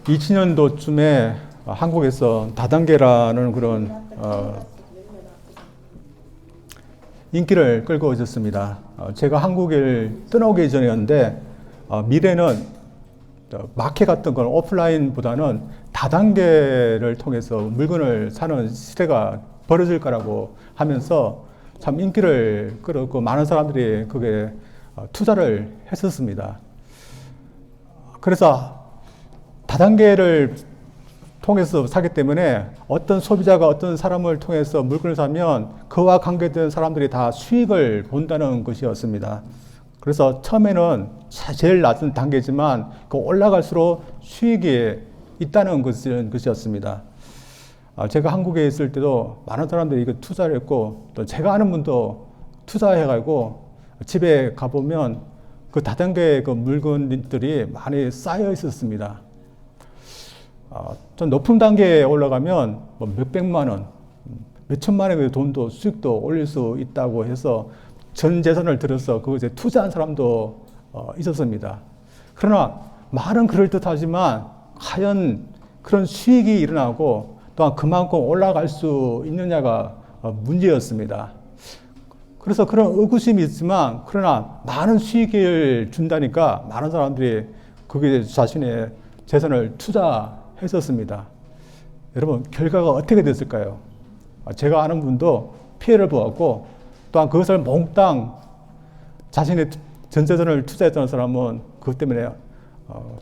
2000년도쯤에 한국에서 다단계라는 그런 인기를 끌고 있었습니다. 제가 한국을 떠나오기 전이었는데 미래는 마켓 같은 건 오프라인보다는 다단계를 통해서 물건을 사는 시대가 벌어질 거라고 하면서 참 인기를 끌었고 많은 사람들이 그게 투자를 했었습니다. 그래서 다단계를 통해서 사기 때문에 어떤 소비자가 어떤 사람을 통해서 물건을 사면 그와 관계된 사람들이 다 수익을 본다는 것이었습니다. 그래서 처음에는 제일 낮은 단계지만 그 올라갈수록 수익이 있다는 것이었습니다. 제가 한국에 있을 때도 많은 사람들이 이거 투자를 했고 또 제가 아는 분도 투자해가지고 집에 가보면 그 다단계 그 물건들이 많이 쌓여 있었습니다. 좀 높은 단계에 올라가면 뭐 몇백만 원, 몇천만 원의 돈도 수익도 올릴 수 있다고 해서 전 재산을 들여서 그것에 투자한 사람도 있었습니다. 그러나 말은 그럴듯하지만 과연 그런 수익이 일어나고 또한 그만큼 올라갈 수 있느냐가 문제였습니다. 그래서 그런 의구심이 있지만 그러나 많은 수익을 준다니까 많은 사람들이 거기에 자신의 재산을 투자했었습니다. 여러분 결과가 어떻게 됐을까요? 제가 아는 분도 피해를 보았고 또한 그것을 몽땅 자신의 전 재산을 투자했던 사람은 그것 때문에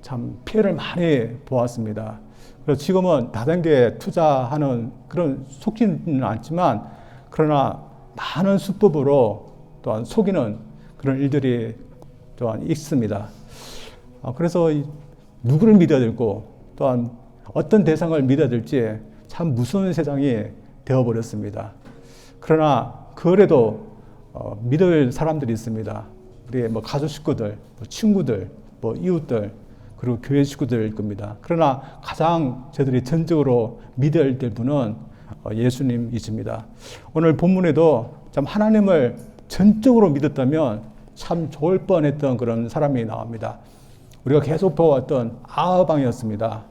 참 피해를 많이 보았습니다. 그래서 지금은 다단계에 투자하는 그런 속지는 않지만 그러나 많은 수법으로 또한 속이는 그런 일들이 또한 있습니다. 그래서 누구를 믿어야 될고 또한 어떤 대상을 믿어야 될지 참 무서운 세상이 되어버렸습니다. 그러나 그래도 믿을 사람들이 있습니다. 우리의 뭐 가족 식구들, 뭐 친구들, 뭐 이웃들, 그리고 교회 식구들일 겁니다. 그러나 가장 저들이 전적으로 믿어야 될 분은 예수님이십니다. 오늘 본문에도 참 하나님을 전적으로 믿었다면 참 좋을 뻔했던 그런 사람이 나옵니다. 우리가 계속 보아왔던 아하방이었습니다.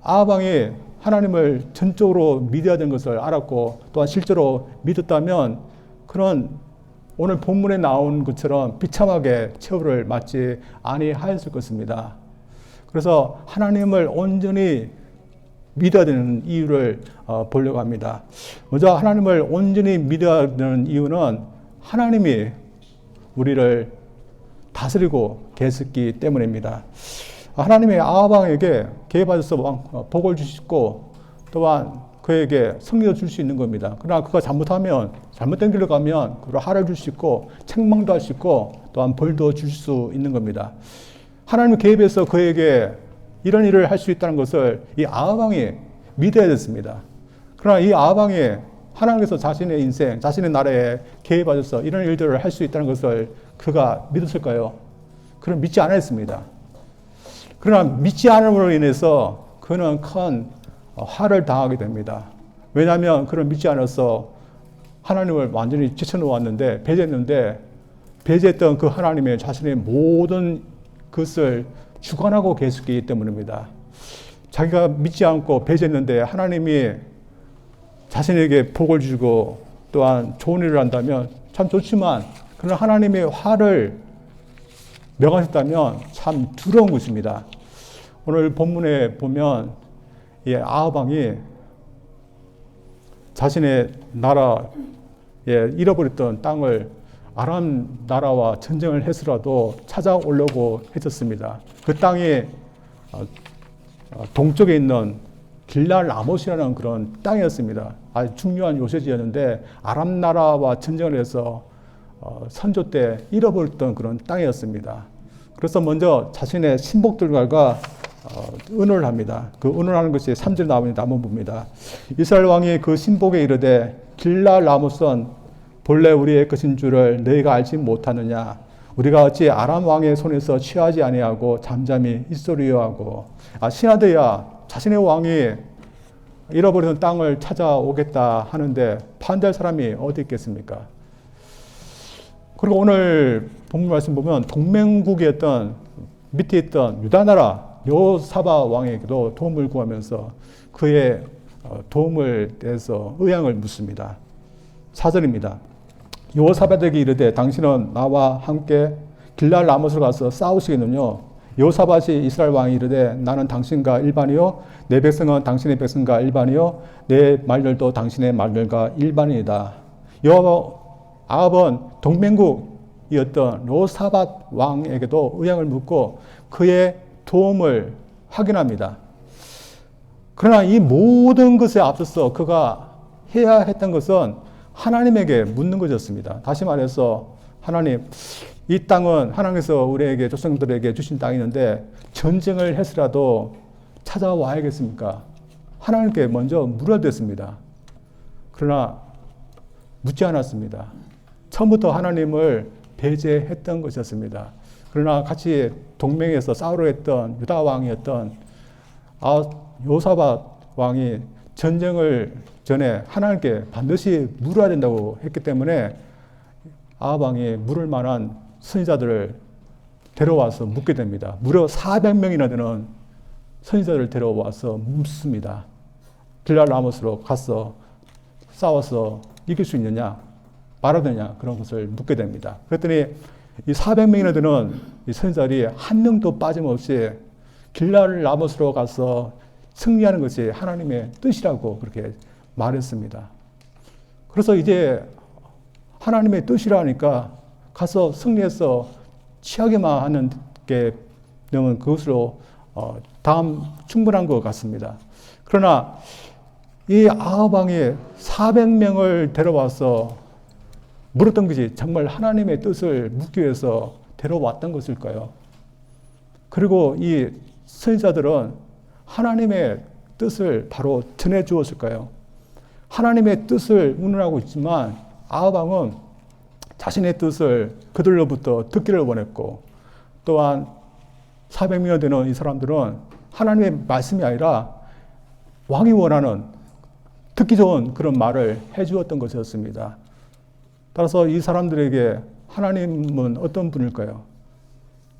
아하방이 하나님을 전적으로 믿어야 되는 것을 알았고 또한 실제로 믿었다면 그런 오늘 본문에 나온 것처럼 비참하게 처벌을 맞지 아니하였을 것입니다. 그래서 하나님을 온전히 믿어야 되는 이유를 보려고 합니다. 먼저 하나님을 온전히 믿어야 되는 이유는 하나님이 우리를 다스리고 계셨기 때문입니다. 하나님이 아하방에게 개입하셔서 복을 주시고 또한 그에게 승리를 줄 수 있는 겁니다. 그러나 그가 잘못하면 잘못된 길로 가면 그를 하를 줄 수 있고 책망도 할 수 있고 또한 벌도 줄 수 있는 겁니다. 하나님이 개입해서 그에게 이런 일을 할 수 있다는 것을 이 아하방이 믿어야 됐습니다. 그러나 이 아하방이 하나님께서 자신의 인생, 자신의 나라에 개입하셔서 이런 일들을 할 수 있다는 것을 그가 믿었을까요? 그는 믿지 않았습니다. 그러나 믿지 않음으로 인해서 그는 큰 화를 당하게 됩니다. 왜냐하면 그는 믿지 않아서 하나님을 완전히 제쳐놓았는데 배제했는데 배제했던 그 하나님의 자신의 모든 것을 주관하고 계셨기 때문입니다. 자기가 믿지 않고 배제했는데 하나님이 자신에게 복을 주고 또한 좋은 일을 한다면 참 좋지만 그런 하나님의 화를 명하셨다면 참 두려운 것입니다. 오늘 본문에 보면 이 아하방이 자신의 나라에 잃어버렸던 땅을 아람 나라와 전쟁을 해서라도 찾아오려고 했었습니다. 그 땅이 동쪽에 있는 길랄 라못이라는 그런 땅이었습니다. 아주 중요한 요새지였는데 아람 나라와 전쟁을 해서 선조 때 잃어버렸던 그런 땅이었습니다. 그래서 먼저 자신의 신복들과 의논을 합니다. 그 의논하는 것이 3절에 나옵니다. 한번 봅니다. 이스라엘 왕이 그 신복에 이르되 길랄 라못은 본래 우리의 것인 줄을 너희가 알지 못하느냐. 우리가 어찌 아람 왕의 손에서 취하지 아니하고 잠잠히 있으리요 하고 신하들이야 자신의 왕이 잃어버린 땅을 찾아오겠다 하는데 반대할 사람이 어디 있겠습니까? 그리고 오늘 본문 말씀 보면 동맹국이었던 밑에 있던 유다 나라 여호사밧 왕에게도 도움을 구하면서 그의 도움을 대해서 의향을 묻습니다. 4절입니다. 여호사밧에게 이르되 당신은 나와 함께 길랄 라못으로 가서 싸우시겠느냐? 여호사밧이 이스라엘 왕이 이르되 나는 당신과 일반이요 내 백성은 당신의 백성과 일반이요 내 말들도 당신의 말들과 일반이다. 아합은 동맹국이었던 여호사밧 왕에게도 의향을 묻고 그의 도움을 확인합니다. 그러나 이 모든 것에 앞서서 그가 해야 했던 것은 하나님에게 묻는 것이었습니다. 다시 말해서 하나님, 이 땅은 하나님께서 우리에게 조상들에게 주신 땅이는데 전쟁을 해서라도 찾아와야겠습니까? 하나님께 먼저 물어댔습니다. 그러나 묻지 않았습니다. 처음부터 하나님을 배제했던 것이었습니다. 그러나 같이 동맹에서 싸우려 했던 유다 왕이었던 여호사밧 왕이 전쟁을 전에 하나님께 반드시 물어야 된다고 했기 때문에 아합 왕이 물을 만한 선지자들을 데려와서 묻게 됩니다. 무려 400명이나 되는 선지자를 데려와서 묻습니다. 길랄 라못으로 가서 싸워서 이길 수 있느냐, 말하느냐, 그런 것을 묻게 됩니다. 그랬더니 이 400명이나 되는 이 선지자들이 한 명도 빠짐없이 길랄 라못으로 가서 승리하는 것이 하나님의 뜻이라고 그렇게 말했습니다. 그래서 이제 하나님의 뜻이라니까 가서 승리해서 취하게만 하는 게 되면 그것으로 다음 충분한 것 같습니다. 그러나 이 아합 왕이 400명을 데려와서 물었던 것이 정말 하나님의 뜻을 묻기 위해서 데려왔던 것일까요? 그리고 이 선지자들은 하나님의 뜻을 바로 전해 주었을까요? 하나님의 뜻을 운운하고 있지만 아합 왕은 자신의 뜻을 그들로부터 듣기를 원했고, 또한 400명이 되는 이 사람들은 하나님의 말씀이 아니라 왕이 원하는 듣기 좋은 그런 말을 해주었던 것이었습니다. 따라서 이 사람들에게 하나님은 어떤 분일까요?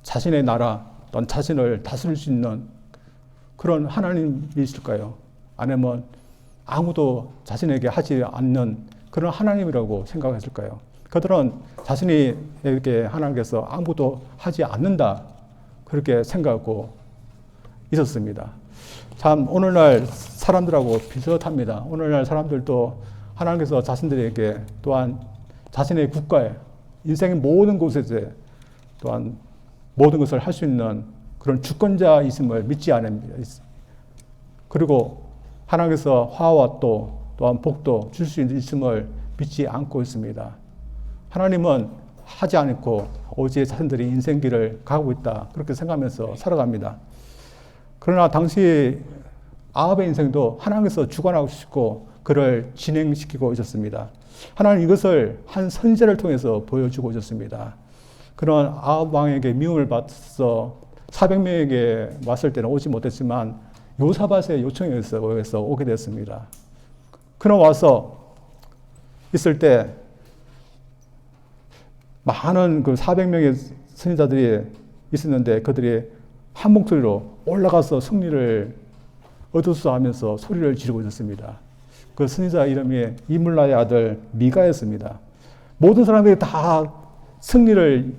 자신의 나라 또는 자신을 다스릴 수 있는 그런 하나님이실까요? 아니면 아무도 자신에게 하지 않는 그런 하나님이라고 생각했을까요? 그들은 자신에게 하나님께서 아무도 하지 않는다 그렇게 생각하고 있었습니다. 참 오늘날 사람들하고 비슷합니다. 오늘날 사람들도 하나님께서 자신들에게 또한 자신의 국가에 인생의 모든 곳에서 또한 모든 것을 할 수 있는 그런 주권자이심을 믿지 않습니다. 그리고 하나님께서 화와 또한 복도 줄 수 있음을 믿지 않고 있습니다. 하나님은 하지 않고 오직 자신들이 인생길을 가고 있다 그렇게 생각하면서 살아갑니다. 그러나 당시 아합의 인생도 하나님께서 주관하고 싶고 그를 진행시키고 있었습니다. 하나님 이것을 한 선지자를 통해서 보여주고 있었습니다. 그런 아합 왕에게 미움을 받아서 400명에게 왔을 때는 오지 못했지만 여호사밧의 요청에 의해서 오게 됐습니다. 그는 와서 있을 때 많은 그 400명의 선지자들이 있었는데 그들이 한 목소리로 올라가서 승리를 얻으소 하면서 소리를 지르고 있었습니다. 그 선지자 이름이 이물라의 아들 미가였습니다. 모든 사람들이 다 승리를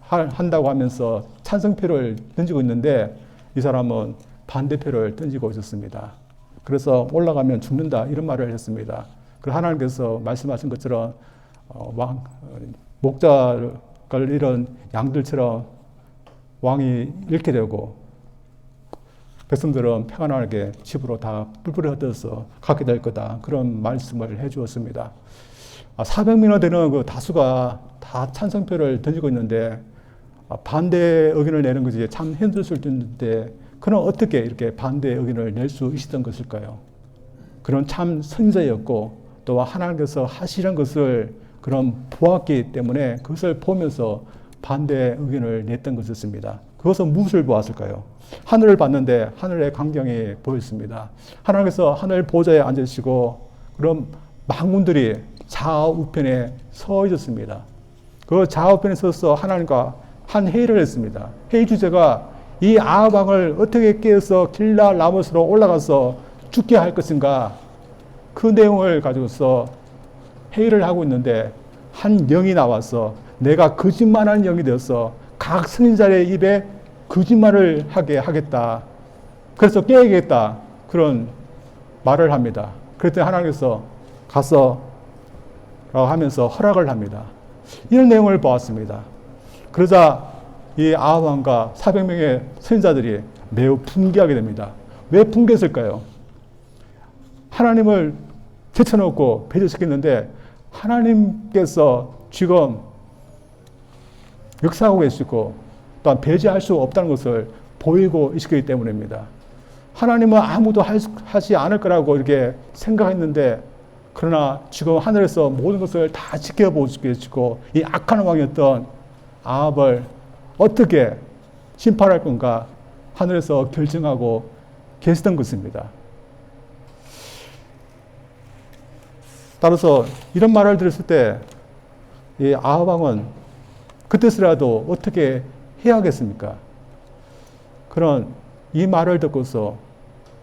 한다고 하면서 찬성표를 던지고 있는데 이 사람은 반대표를 던지고 있었습니다. 그래서 올라가면 죽는다 이런 말을 했습니다. 그 하나님께서 말씀하신 것처럼 목자를 잃은 양들처럼 왕이 잃게 되고 백성들은 평안하게 집으로 다 뿔뿔이 흩어서 가게 될 거다. 그런 말씀을 해 주었습니다. 400명이나 되는 그 다수가 다 찬성표를 던지고 있는데 반대 의견을 내는 것이 참 힘들 수 있는데 그는 어떻게 이렇게 반대 의견을 낼 수 있었던 것일까요? 그런 참 선지자였고 또 하나님께서 하시는 것을 그런 보았기 때문에 그것을 보면서 반대 의견을 냈던 것이었습니다. 그것은 무엇을 보았을까요? 하늘을 봤는데 하늘의 광경이 보였습니다. 하나님께서 하늘 보좌에 앉으시고 그런 망군들이 좌우편에 서 있었습니다. 그 좌우편에 서서 하나님과 한 회의를 했습니다. 회의 주제가 이 아합 왕을 어떻게 깨어서 길라 라못으로 올라가서 죽게 할 것인가, 그 내용을 가지고서 회의를 하고 있는데 한 영이 나와서 내가 거짓말하는 영이 되어서 각 선지자의 입에 거짓말을 하게 하겠다. 그래서 깨야겠다. 그런 말을 합니다. 그랬더니 하나님께서 가서 라고 하면서 허락을 합니다. 이런 내용을 보았습니다. 그러자 이 아합 왕과 400명의 선지자들이 매우 분개하게 됩니다. 왜 분개했을까요? 하나님을 제쳐놓고 배제시켰는데 하나님께서 지금 역사하고 계시고 또한 배제할 수 없다는 것을 보이고 있기 때문입니다. 하나님은 아무도 하지 않을 거라고 이렇게 생각했는데, 그러나 지금 하늘에서 모든 것을 다 지켜보고 계시고 이 악한 왕이었던 아합을 어떻게 심판할 건가 하늘에서 결정하고 계시던 것입니다. 따라서 이런 말을 들었을 때 이 아합 왕은 그때서라도 어떻게 해야 하겠습니까? 그런 이 말을 듣고서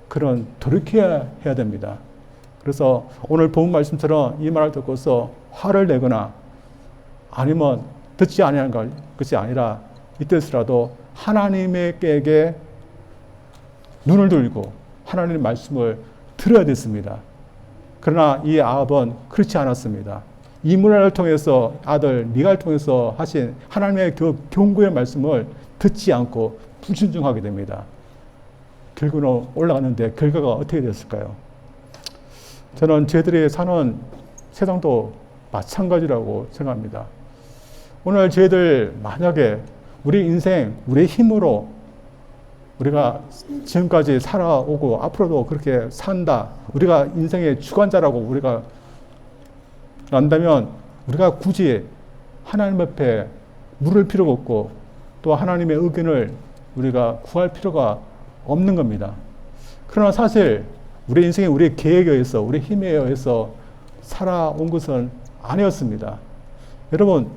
그런 돌이켜야 해야 됩니다. 그래서 오늘 본 말씀처럼 이 말을 듣고서 화를 내거나 아니면 듣지 아니하는 것이 아니라 이때서라도 하나님에게 눈을 들고 하나님의 말씀을 들어야 됐습니다. 그러나 이 아합은 그렇지 않았습니다. 이므라를 통해서 아들 미가를 통해서 하신 하나님의 그 경고의 말씀을 듣지 않고 불순종하게 됩니다. 결국은 올라갔는데 결과가 어떻게 됐을까요? 저는 저희들이 사는 세상도 마찬가지라고 생각합니다. 오늘 저희들 만약에 우리 인생, 우리의 힘으로 우리가 지금까지 살아오고 앞으로도 그렇게 산다, 우리가 인생의 주관자라고 우리가 난다면 우리가 굳이 하나님 앞에 물을 필요가 없고 또 하나님의 의견을 우리가 구할 필요가 없는 겁니다. 그러나 사실 우리 인생에 우리의 계획에 의해서, 우리 힘에 의해서 살아온 것은 아니었습니다. 여러분,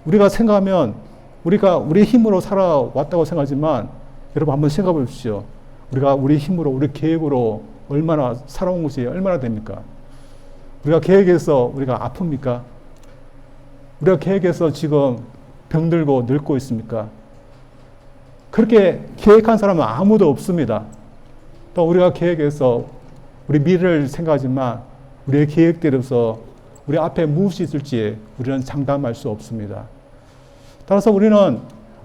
우리가 생각하면 우리가 우리 힘으로 살아왔다고 생각하지만 여러분 한번 생각해 보십시오. 우리가 우리 힘으로, 우리 계획으로 얼마나 살아온 것이 얼마나 됩니까? 우리가 계획해서 우리가 아픕니까? 우리가 계획해서 지금 병들고 늙고 있습니까? 그렇게 계획한 사람은 아무도 없습니다. 또 우리가 계획해서 우리 미래를 생각하지만 우리의 계획대로서 우리 앞에 무엇이 있을지 우리는 장담할 수 없습니다. 따라서 우리는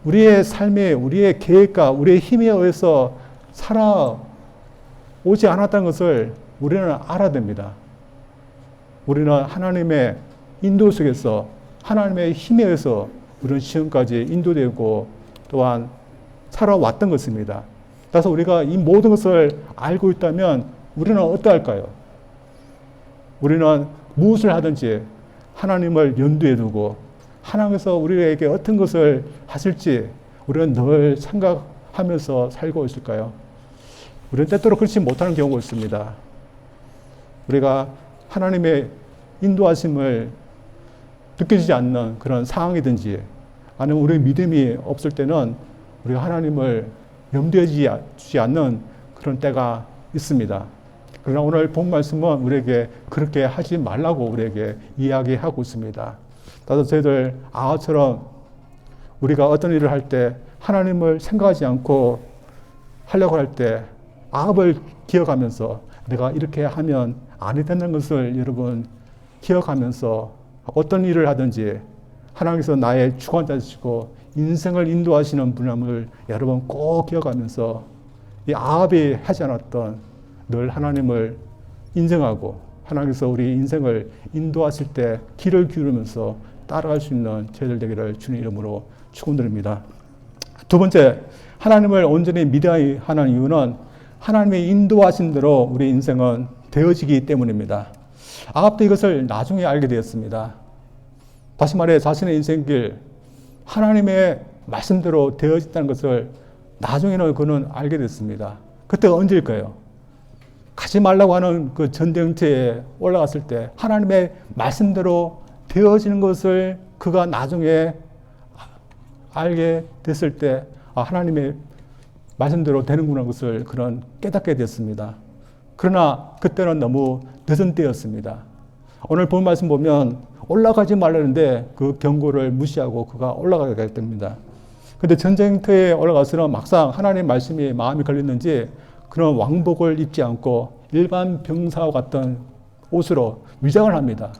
우리의 삶에 우리의 계획과 우리의 힘에 의해서 살아오지 않았다는 것을 우리는 알아야 됩니다. 우리는 하나님의 인도 속에서 하나님의 힘에 의해서 우리는 지금까지 인도되고 또한 살아왔던 것입니다. 따라서 우리가 이 모든 것을 알고 있다면 우리는 어떠할까요? 우리는 무엇을 하든지 하나님을 염두에 두고 하나님께서 우리에게 어떤 것을 하실지 우리는 늘 생각하면서 살고 있을까요? 우리는 때때로 그렇지 못하는 경우가 있습니다. 우리가 하나님의 인도하심을 느껴지지 않는 그런 상황이든지 아니면 우리의 믿음이 없을 때는 우리가 하나님을 염두에 두지 않는 그런 때가 있습니다. 그러나 오늘 본 말씀은 우리에게 그렇게 하지 말라고 우리에게 이야기하고 있습니다. 따라서 저희들 아합처럼 우리가 어떤 일을 할 때 하나님을 생각하지 않고 하려고 할 때 아합을 기억하면서 내가 이렇게 하면 아니 되는 것을 여러분 기억하면서 어떤 일을 하든지 하나님께서 나의 주관자시고 인생을 인도하시는 분임을 여러분 꼭 기억하면서 이 아합이 하지 않았던 늘 하나님을 인정하고 하나님께서 우리 인생을 인도하실 때 귀를 기울이면서 따라갈 수 있는 저희들 되기를 주님 이름으로 축원드립니다. 두 번째, 하나님을 온전히 믿어야 하는 이유는 하나님의 인도하신 대로 우리 인생은 되어지기 때문입니다. 아합도 이것을 나중에 알게 되었습니다. 다시 말해 자신의 인생길 하나님의 말씀대로 되어졌다는 것을 나중에는 그는 알게 됐습니다. 그때가 언제일까요? 가지 말라고 하는 그 전쟁터에 올라갔을 때 하나님의 말씀대로 되어지는 것을 그가 나중에 알게 됐을 때 하나님의 말씀대로 되는구나 것을 그런 깨닫게 됐습니다. 그러나 그때는 너무 늦은 때였습니다. 오늘 본 말씀 보면 올라가지 말라는데 그 경고를 무시하고 그가 올라가게 됩니다. 근데 전쟁터에 올라가서는 막상 하나님의 말씀이 마음에 걸렸는지 그런 왕복을 입지 않고 일반 병사와 같은 옷으로 위장을 합니다.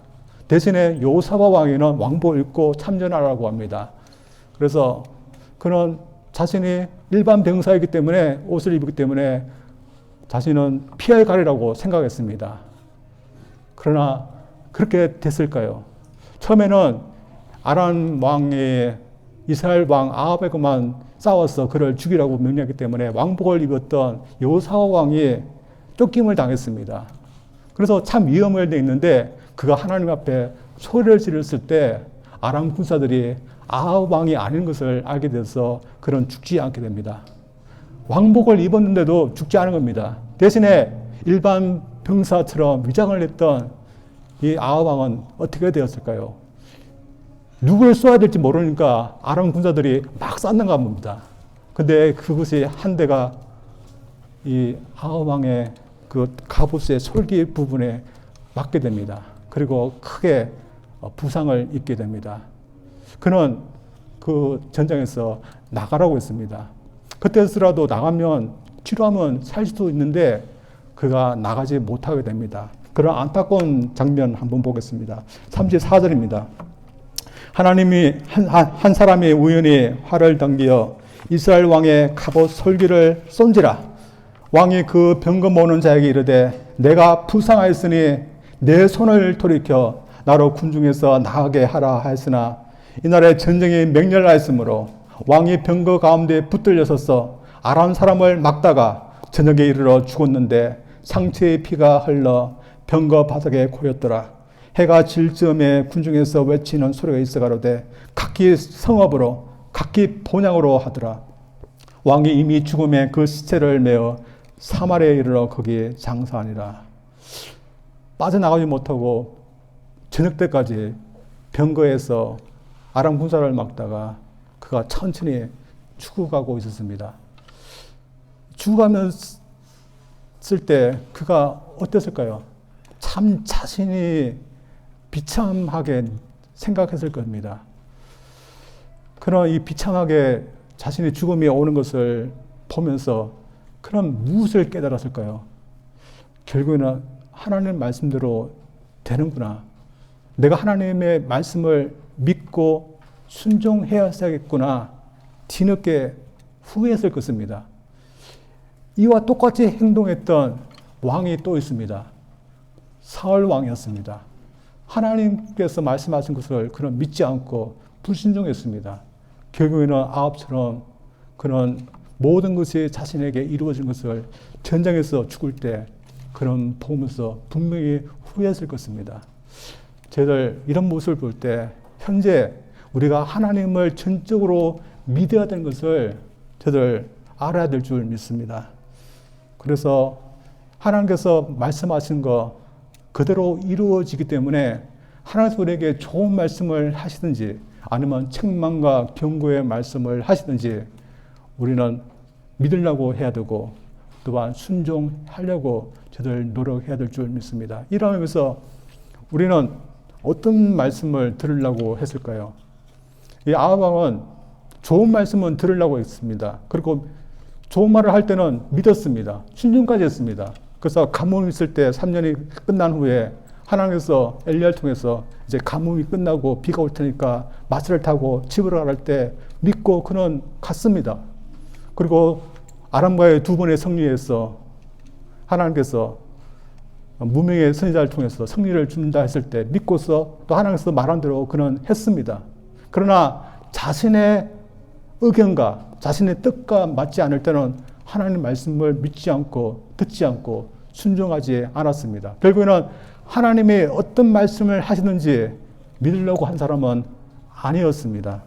대신에 요사바 왕에는 왕복을 입고 참전하라고 합니다. 그래서 그는 자신이 일반 병사이기 때문에 옷을 입기 때문에 자신은 피할 가리라고 생각했습니다. 그러나 그렇게 됐을까요? 처음에는 아람 왕이 이스라엘 왕 아합에게만 싸워서 그를 죽이라고 명령했기 때문에 왕복을 입었던 요사바 왕이 쫓김을 당했습니다. 그래서 참 위험을 돼 있는데 그가 하나님 앞에 소리를 지르었을 때 아람 군사들이 아합 왕이 아닌 것을 알게 돼서 그는 죽지 않게 됩니다. 왕복을 입었는데도 죽지 않은 겁니다. 대신에 일반 병사처럼 위장을 했던 이 아합 왕은 어떻게 되었을까요? 누구를 쏘아야 될지 모르니까 아람 군사들이 막 쐈는가 봅니다. 근데 그것이 한 대가 이 아합 왕의 그 갑옷의 솔기 부분에 맞게 됩니다. 그리고 크게 부상을 입게 됩니다. 그는 그 전장에서 나가라고 했습니다. 그때서라도 나가면 치료하면 살 수도 있는데 그가 나가지 못하게 됩니다. 그런 안타까운 장면 한번 보겠습니다. 34절입니다. 하나님이 한 사람이 우연히 활을 당기어 이스라엘 왕의 갑옷 솔기를 쏜지라. 왕이 그 병거 모는 자에게 이르되 내가 부상하였으니 내 손을 돌이켜 나로 군중에서 나가게 하라 하였으나 이날에 전쟁이 맹렬하였으므로 왕이 병거 가운데 붙들려 서서 아람 사람을 막다가 저녁에 이르러 죽었는데 상처의 피가 흘러 병거 바닥에 고였더라. 해가 질 즈음에 군중에서 외치는 소리가 있어 가로되 각기 성읍으로 각기 본향으로 하더라. 왕이 이미 죽음에 그 시체를 메어 사마리아에 이르러 거기 장사하니라. 빠져나가지 못하고 저녁 때까지 병거에서 아람 군사를 막다가 그가 천천히 죽어가고 있었습니다. 죽어가면 쓸 때 그가 어땠을까요? 참 자신이 비참하게 생각했을 겁니다. 그런 이 비참하게 자신의 죽음이 오는 것을 보면서 그런 무엇을 깨달았을까요? 결국에는 하나님 말씀대로 되는구나. 내가 하나님의 말씀을 믿고 순종해야겠구나. 뒤늦게 후회했을 것입니다. 이와 똑같이 행동했던 왕이 또 있습니다. 사울 왕이었습니다. 하나님께서 말씀하신 것을 그는 믿지 않고 불순종했습니다. 결국에는 아합처럼 그런 모든 것이 자신에게 이루어진 것을 전장에서 죽을 때 그런 보면서 분명히 후회했을 것입니다. 저희들 이런 모습을 볼 때 현재 우리가 하나님을 전적으로 믿어야 되는 것을 저희들 알아야 될 줄 믿습니다. 그래서 하나님께서 말씀하신 거 그대로 이루어지기 때문에 하나님께서 우리에게 좋은 말씀을 하시든지 아니면 책망과 경고의 말씀을 하시든지 우리는 믿으려고 해야 되고 또한 순종하려고 저들 노력해야 될 줄 믿습니다. 이런 의미에서 우리는 어떤 말씀을 들으려고 했을까요? 이 아합 왕은 좋은 말씀은 들으려고 했습니다. 그리고 좋은 말을 할 때는 믿었습니다. 순종까지 했습니다. 그래서 가뭄이 있을 때 3년이 끝난 후에 하나님께서 엘리야를 통해서 이제 가뭄이 끝나고 비가 올 테니까 마차를 타고 집으로 갈 때 믿고 그는 갔습니다. 그리고 아람과의 두 번의 승리에서 하나님께서 무명의 선지자를 통해서 승리를 준다 했을 때 믿고서 또 하나님께서 말한 대로 그는 했습니다. 그러나 자신의 의견과 자신의 뜻과 맞지 않을 때는 하나님 말씀을 믿지 않고 듣지 않고 순종하지 않았습니다. 결국에는 하나님이 어떤 말씀을 하시는지 믿으려고 한 사람은 아니었습니다.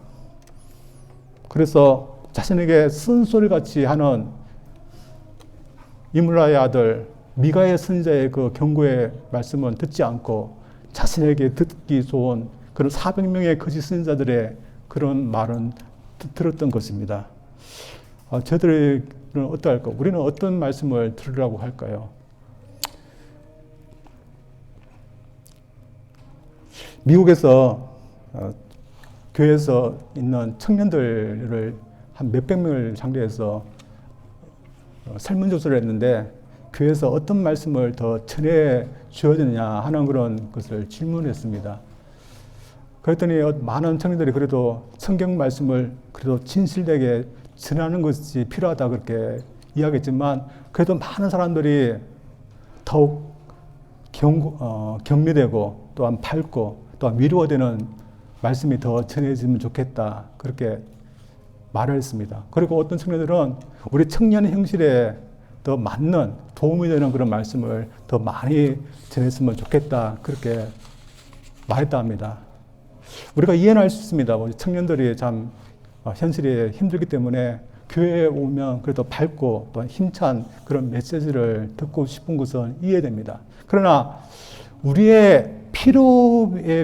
그래서 자신에게 쓴소리같이 하는 이므라의 아들 미가의 선지자의 그 경고의 말씀은 듣지 않고 자신에게 듣기 좋은 그런 400명의 거짓 선지자들의 그런 말은 들었던 것입니다. 저들은 어떠할까? 우리는 어떤 말씀을 들으라고 할까요? 미국에서 교회에서 있는 청년들을 한 몇백 명을 상대해서 설문조사를 했는데 교회에서 어떤 말씀을 더 전해 주어야 되느냐 하는 그런 것을 질문했습니다. 그랬더니 많은 청년들이 그래도 성경 말씀을 그래도 진실되게 전하는 것이 필요하다 그렇게 이야기했지만 그래도 많은 사람들이 더욱 격려되고 또한 밝고 또한 위로가 되는 말씀이 더 전해지면 좋겠다 그렇게 말을 했습니다. 그리고 어떤 청년들은 우리 청년 형실에 더 맞는 도움이 되는 그런 말씀을 더 많이 전했으면 좋겠다 그렇게 말했다 합니다. 우리가 이해는 할 수 있습니다. 청년들이 참 현실이 힘들기 때문에 교회에 오면 그래도 밝고 또 힘찬 그런 메시지를 듣고 싶은 것은 이해됩니다. 그러나 우리의 필요에만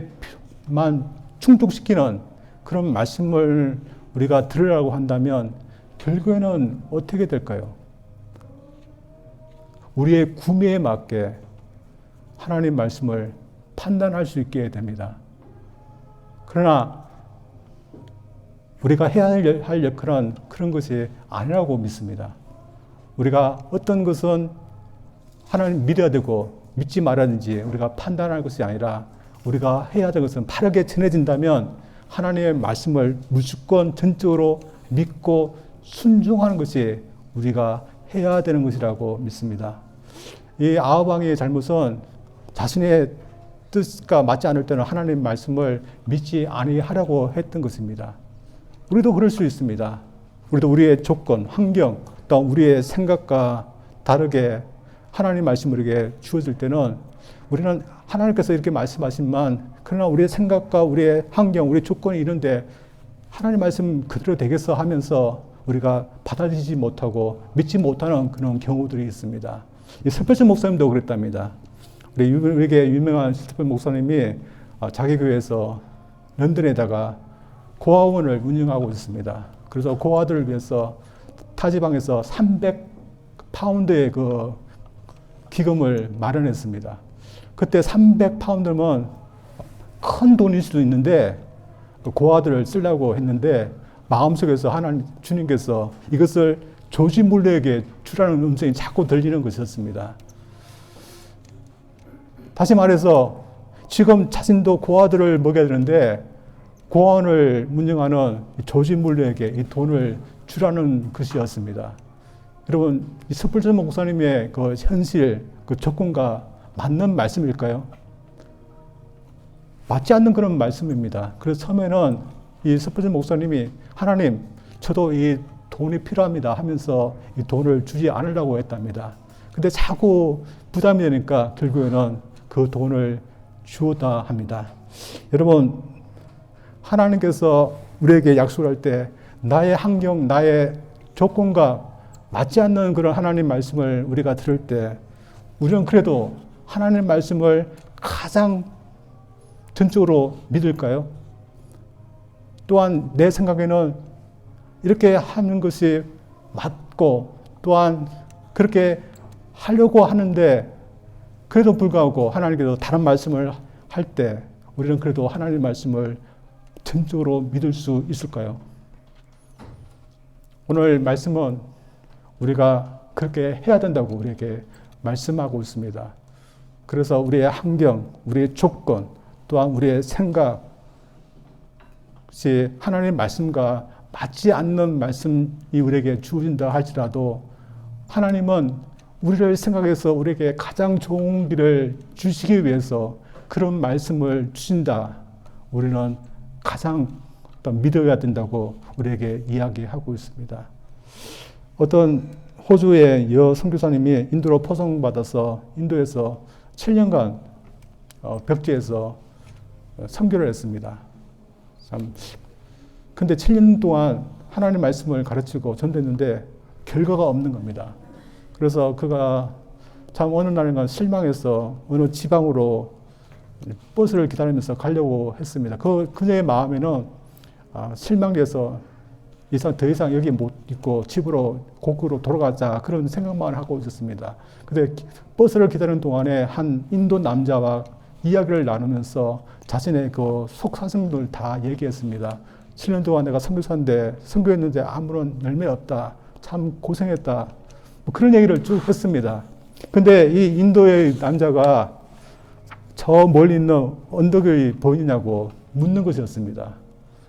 충족시키는 그런 말씀을 우리가 들으라고 한다면 결국에는 어떻게 될까요? 우리의 구매에 맞게 하나님 말씀을 판단할 수 있게 됩니다. 그러나 우리가 해야 할 역할은 그런 것이 아니라고 믿습니다. 우리가 어떤 것은 하나님 믿어야 되고 믿지 말아야 되는지 우리가 판단할 것이 아니라 우리가 해야 될 것은 바르게 전해진다면 하나님의 말씀을 무조건 전적으로 믿고 순종하는 것이 우리가 해야 되는 것이라고 믿습니다. 이 아하방의 잘못은 자신의 뜻과 맞지 않을 때는 하나님 말씀을 믿지 아니하라고 했던 것입니다. 우리도 그럴 수 있습니다. 우리도 우리의 조건, 환경, 또 우리의 생각과 다르게 하나님 말씀을 우리에게 주어질 때는 우리는 하나님께서 이렇게 말씀하시지만 그러나 우리의 생각과 우리의 환경, 우리의 조건이 이런데 하나님 말씀 그대로 되겠어 하면서 우리가 받아들이지 못하고 믿지 못하는 그런 경우들이 있습니다. 이 스페셜 목사님도 그랬답니다. 우리에게 유명한 스페셜 목사님이 자기 교회에서 런던에다가 고아원을 운영하고 있습니다. 그래서 고아들을 위해서 타지방에서 300파운드의 그 기금을 마련했습니다. 그때 300파운드면 큰 돈일 수도 있는데 고아들을 쓰려고 했는데 마음속에서 하나님 주님께서 이것을 조지 물러에게 주라는 음성이 자꾸 들리는 것이었습니다. 다시 말해서 지금 자신도 고아들을 먹여야 되는데 고아원을 운영하는 조지 물러에게 이 돈을 주라는 것이었습니다. 여러분, 이 스펄전 목사님의 그 현실, 그 조건과 맞는 말씀일까요? 맞지 않는 그런 말씀입니다. 그래서 처음에는 이 스펄전 목사님이 하나님, 저도 이 돈이 필요합니다 하면서 이 돈을 주지 않으려고 했답니다. 근데 자꾸 부담이 되니까 결국에는 그 돈을 주었다 합니다. 여러분, 하나님께서 우리에게 약속을 할 때 나의 환경, 나의 조건과 맞지 않는 그런 하나님 말씀을 우리가 들을 때 우리는 그래도 하나님 말씀을 가장 전적으로 믿을까요? 또한 내 생각에는 이렇게 하는 것이 맞고 또한 그렇게 하려고 하는데 그래도 불구하고 하나님께서 다른 말씀을 할 때 우리는 그래도 하나님 말씀을 전적으로 믿을 수 있을까요? 오늘 말씀은 우리가 그렇게 해야 된다고 우리에게 말씀하고 있습니다. 그래서 우리의 환경, 우리의 조건, 또한 우리의 생각이 하나님의 말씀과 맞지 않는 말씀이 우리에게 주어진다 할지라도 하나님은 우리를 생각해서 우리에게 가장 좋은 길을 주시기 위해서 그런 말씀을 주신다. 우리는 가장 믿어야 된다고 우리에게 이야기하고 있습니다. 어떤 호주의 여 선교사님이 인도로 포송받아서 인도에서 7년간 벽지에서 선교를 했습니다. 근데 7년 동안 하나님 말씀을 가르치고 전도했는데 결과가 없는 겁니다. 그래서 그가 참 어느 날인가 실망해서 어느 지방으로 버스를 기다리면서 가려고 했습니다. 그녀의 마음에는 실망돼서 더 이상 여기 못 있고 집으로 고국으로 돌아가자 그런 생각만 하고 있었습니다. 근데 버스를 기다리는 동안에 한 인도 남자와 이야기를 나누면서 자신의 그 속사정들 다 얘기했습니다. 7년 동안 내가 선교사인데 선교했는데 아무런 열매 없다. 참 고생했다. 뭐 그런 얘기를 쭉 했습니다. 근데 이 인도의 남자가 저 멀리 있는 언덕이 보이냐고 묻는 것이었습니다.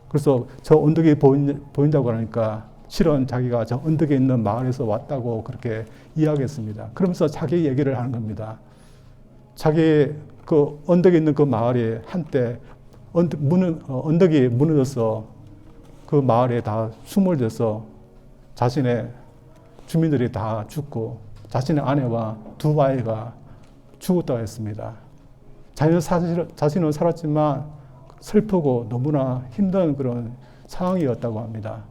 그래서 저 언덕이 보인다고 하니까 실은 자기가 저 언덕에 있는 마을에서 왔다고 그렇게 이야기했습니다. 그러면서 자기 얘기를 하는 겁니다. 자기 그 언덕에 있는 그 마을이 한때 언덕이 무너져서 그 마을에 다 숨을 들여서 자신의 주민들이 다 죽고 자신의 아내와 두 아이가 죽었다고 했습니다. 자신은 살았지만 슬프고 너무나 힘든 그런 상황이었다고 합니다.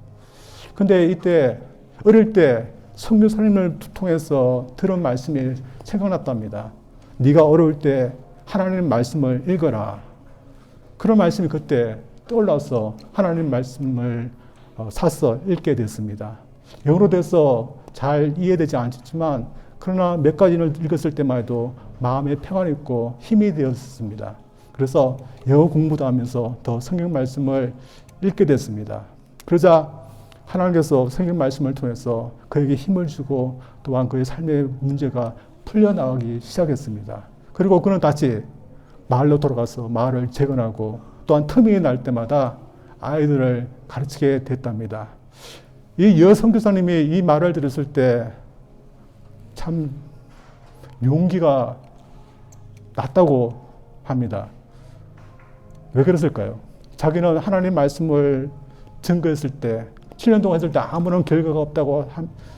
근데 이때 어릴 때 선교사님을 통해서 들은 말씀이 생각났답니다. 네가 어려울 때 하나님 말씀을 읽어라. 그런 말씀이 그때 떠올라서 하나님 말씀을 사서 읽게 됐습니다. 영어로 돼서 잘 이해되지 않지만 그러나 몇 가지를 읽었을 때만 해도 마음에 평안이 있고 힘이 되었습니다. 그래서 영어 공부도 하면서 더 성경 말씀을 읽게 됐습니다. 그러자 하나님께서 성경 말씀을 통해서 그에게 힘을 주고 또한 그의 삶의 문제가 풀려나가기 시작했습니다. 그리고 그는 다시 마을로 돌아가서 마을을 재건하고 또한 틈이 날 때마다 아이들을 가르치게 됐답니다. 이 여선교사님이 이 말을 들었을 때 참 용기가 났다고 합니다. 왜 그랬을까요? 자기는 하나님 말씀을 증거했을 때 7년 동안 했을 때 아무런 결과가 없다고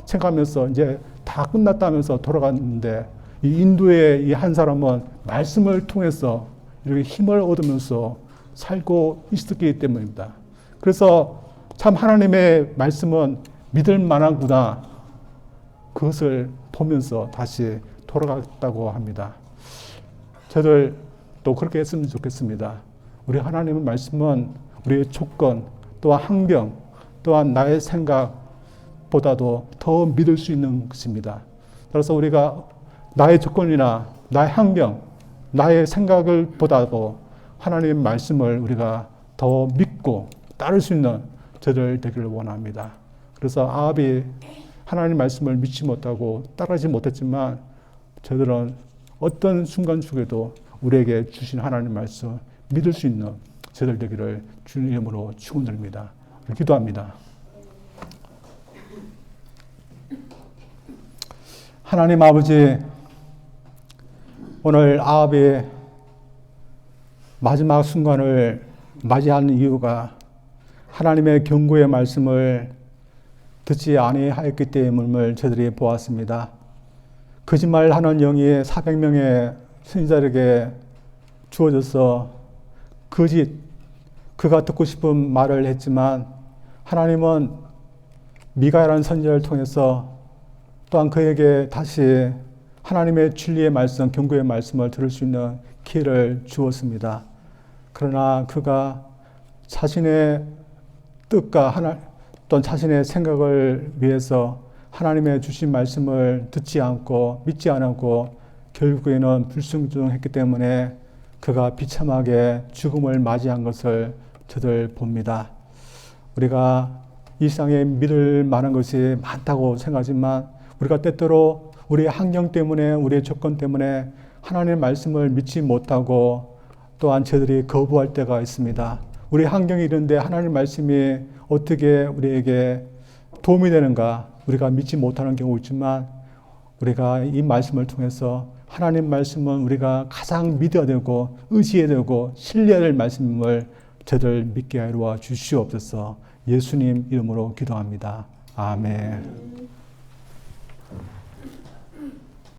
생각하면서 이제 다 끝났다면서 돌아갔는데 이 인도의 이 한 사람은 말씀을 통해서 이렇게 힘을 얻으면서 살고 있었기 때문입니다. 그래서 참 하나님의 말씀은 믿을 만하구나. 그것을 보면서 다시 돌아갔다고 합니다. 저들 또 그렇게 했으면 좋겠습니다. 우리 하나님의 말씀은 우리의 조건, 또한 환경, 또한 나의 생각보다도 더 믿을 수 있는 것입니다. 따라서 우리가 나의 조건이나 나의 환경, 나의 생각을 보다도 하나님의 말씀을 우리가 더 믿고 따를 수 있는 저들 되기를 원합니다. 그래서 아합이 하나님 말씀을 믿지 못하고 따르지 못했지만 저들은 어떤 순간 속에도 우리에게 주신 하나님 말씀 믿을 수 있는 저들 되기를 주님 이름으로 축원드립니다. 기도합니다. 하나님 아버지, 오늘 아합의 마지막 순간을 맞이하는 이유가 하나님의 경고의 말씀을 듣지 아니하였기 때문을 저들이 보았습니다. 거짓말하는 영이 400명의 선지자에게 주어져서 그가 듣고 싶은 말을 했지만 하나님은 미가야라는 선지자를 통해서 또한 그에게 다시 하나님의 진리의 말씀, 경고의 말씀을 들을 수 있는 기회를 주었습니다. 그러나 그가 자신의 뜻과 또한 자신의 생각을 위해서 하나님의 주신 말씀을 듣지 않고 믿지 않았고 결국에는 불순종했기 때문에 그가 비참하게 죽음을 맞이한 것을 저들 봅니다. 우리가 이 세상에 믿을 만한 것이 많다고 생각하지만 우리가 때때로 우리의 환경 때문에 우리의 조건 때문에 하나님의 말씀을 믿지 못하고 또한 저들이 거부할 때가 있습니다. 우리 환경이 이런데 하나님의 말씀이 어떻게 우리에게 도움이 되는가 우리가 믿지 못하는 경우 있지만 우리가 이 말씀을 통해서 하나님 말씀은 우리가 가장 믿어야 되고 의지해야 되고 신뢰해야 될 말씀을 저들 믿게 하여 주시옵소서. 예수님 이름으로 기도합니다. 아멘.